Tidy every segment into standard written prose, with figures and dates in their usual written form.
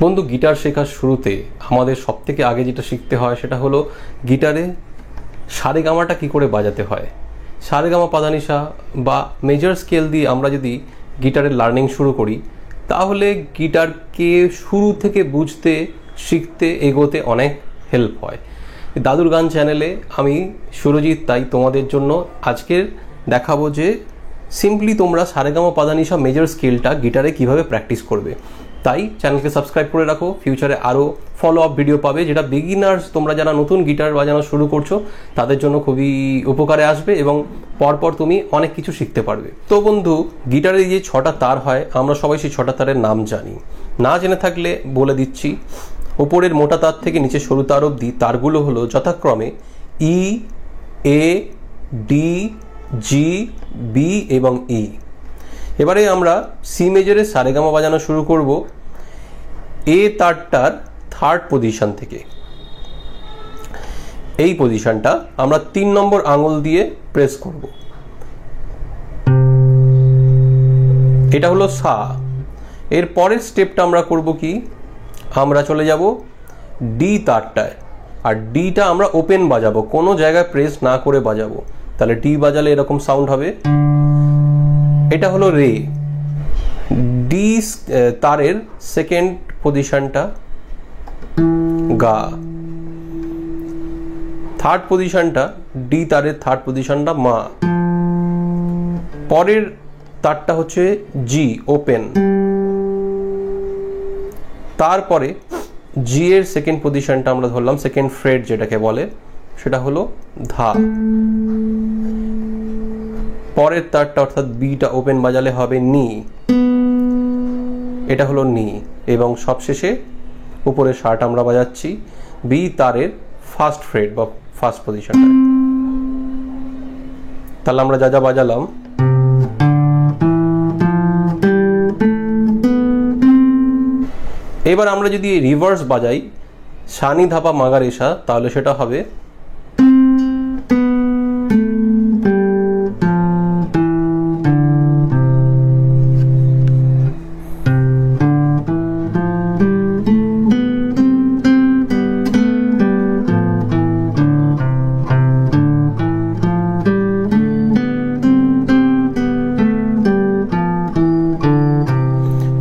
বন্ধু, গিটার শেখার শুরুতে আমাদের সবথেকে আগে যেটা শিখতে হয় সেটা হলো গিটারে সারেগামাটা কী করে বাজাতে হয়। সারেগামা পাদানিসা বা মেজর স্কেল দিয়ে আমরা যদি গিটারের লার্নিং শুরু করি তাহলে গিটারকে শুরু থেকে বুঝতে, শিখতে, এগোতে অনেক হেল্প হয়। দাদুর গান চ্যানেলে আমি সুরজিৎ তাই তোমাদের জন্য আজকের দেখাবো যে সিম্পলি তোমরা সারেগামা পাদানিসা মেজর স্কেলটা গিটারে কিভাবে প্র্যাকটিস করবে। তাই চ্যানেলকে সাবস্ক্রাইব করে রাখো, ফিউচারে আরও ফলো আপ ভিডিও পাবে যেটা বিগিনার্স, তোমরা যারা নতুন গিটার বাজানো শুরু করছো তাদের জন্য খুবই উপকারে আসবে এবং পরপর তুমি অনেক কিছু শিখতে পারবে। তো বন্ধু, গিটারে যে 6টা তার হয় আমরা সবাই সেই 6টা তারের নাম জানি। না জেনে থাকলে বলে দিচ্ছি। উপরের মোটা তার থেকে নিচে সরু তার অবধি তারগুলো হলো যথাক্রমে ই, এ, ডি, জি, বি এবং ই। এবারে আমরা সি মেজরে সারেগামা বাজানো শুরু করব এ তারটার থার্ড পজিশন থেকে। এই পজিশনটা আমরা 3 নম্বর আঙুল দিয়ে প্রেস করব। এটা হলো সা। এর পরের স্টেপটা আমরা করব কি, আমরা চলে যাব ডি তারটায়, আর ডিটা আমরা ওপেন বাজাবো, কোনো জায়গায় প্রেস না করে বাজাবো। তাহলে ডি বাজালে এরকম সাউন্ড হবে। এটা হলো রে। ডি তারের সেকেন্ড পজিশনটা গা। থার্ড পজিশনটা ডি তারের থার্ড পজিশনটা মা। পরের তারটা হচ্ছে জি, ওপেন। তারপরে জি এর সেকেন্ড পজিশনটা আমরা ধরলাম, সেকেন্ড ফ্রেড যেটাকে বলে, সেটা হলো ধা। পরের তারটা অর্থাৎ বিটা ওপেন বাজালে হবে নি। এটা হলো নি। এবং সবশেষে উপরের শার্ট আমরা বাজাচ্ছি বি তারের ফার্স্ট ফ্রেড বা ফার্স্ট পজিশনটা। তাহলে আমরা যা যা বাজালাম, এবার আমরা যদি রিভার্স বাজাই সানি ধাপা মাগারেসা, তাহলে সেটা হবে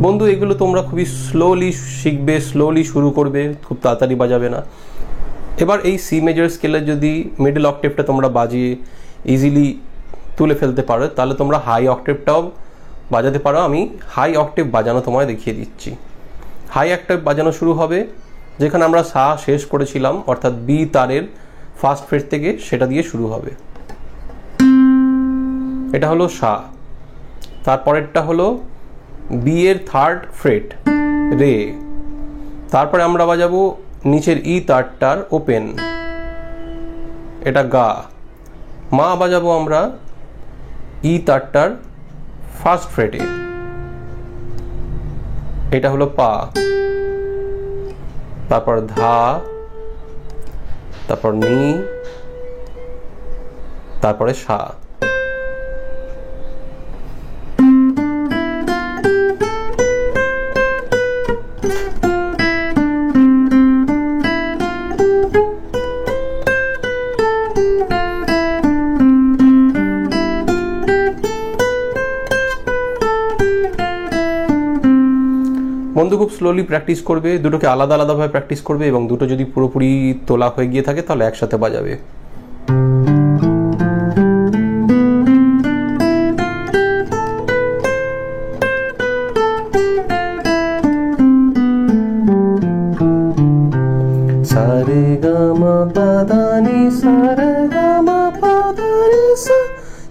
বন্ধু। এগুলো তোমরা খুবই স্লোলি শিখবে, স্লোলি শুরু করবে, খুব তাড়াতাড়ি বাজাবে না। এবার এই সি মেজর স্কেলের যদি মিডল অক্টেভটা তোমরা বাজিয়ে ইজিলি তুলে ফেলতে পারো তাহলে তোমরা হাই অক্টেভটাও বাজাতে পারো। আমি হাই অক্টেভ বাজানো তোমায় দেখিয়ে দিচ্ছি। হাই অক্টেভ বাজানো শুরু হবে যেখানে আমরা সা শেষ করেছিলাম, অর্থাৎ বি তারের ফার্স্ট ফ্রেড থেকে, সেটা দিয়ে শুরু হবে। এটা হলো সা। তারপরেরটা হলো বি এর থার্ড ফ্রেট রে। তারপরে আমরা বাজাবো নিচের ই তারটার ওপেন, এটা গা। মা বাজাবো আমরা ই তারটার ফার্স্ট ফ্রেটে, এটা হলো পা। তারপর ধা, তারপর নি, তারপরে সা। বন্ধু, খুব স্লোলি প্র্যাকটিস করবে, দুটোকে আলাদা আলাদাভাবে প্র্যাকটিস করবে এবং দুটো যদি পুরোপুরি তোলা হয়ে গিয়ে থাকে তাহলে একসাথে বাজাবে। সারেগামা পাদানিসা, সারেগামা পাদানিসা,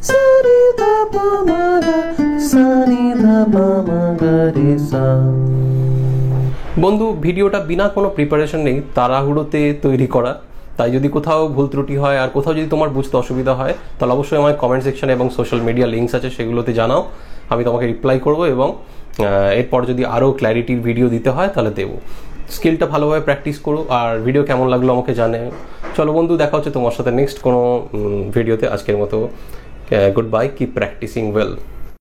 সারেগামা মাগা, সারেগামা মাগারেসা। বন্ধু, ভিডিওটা বিনা কোনো প্রিপারেশন নেই, তাড়াহুড়োতে তৈরি করা, তাই যদি কোথাও ভুল ত্রুটি হয় আর কোথাও যদি তোমার বুঝতে অসুবিধা হয় তাহলে অবশ্যই আমার কমেন্ট সেকশনে এবং সোশ্যাল মিডিয়া লিঙ্কস আছে সেগুলোতে জানাও, আমি তোমাকে রিপ্লাই করব এবং এরপর যদি আরও ক্ল্যারিটির ভিডিও দিতে হয় তাহলে দেবো। স্কিলটা ভালোভাবে প্র্যাকটিস করো আর ভিডিও কেমন লাগলো আমাকে জানে। চলো বন্ধু, দেখা হচ্ছে তোমার সাথে নেক্সট কোনো ভিডিওতে। আজকের মতো good bye, keep practising well.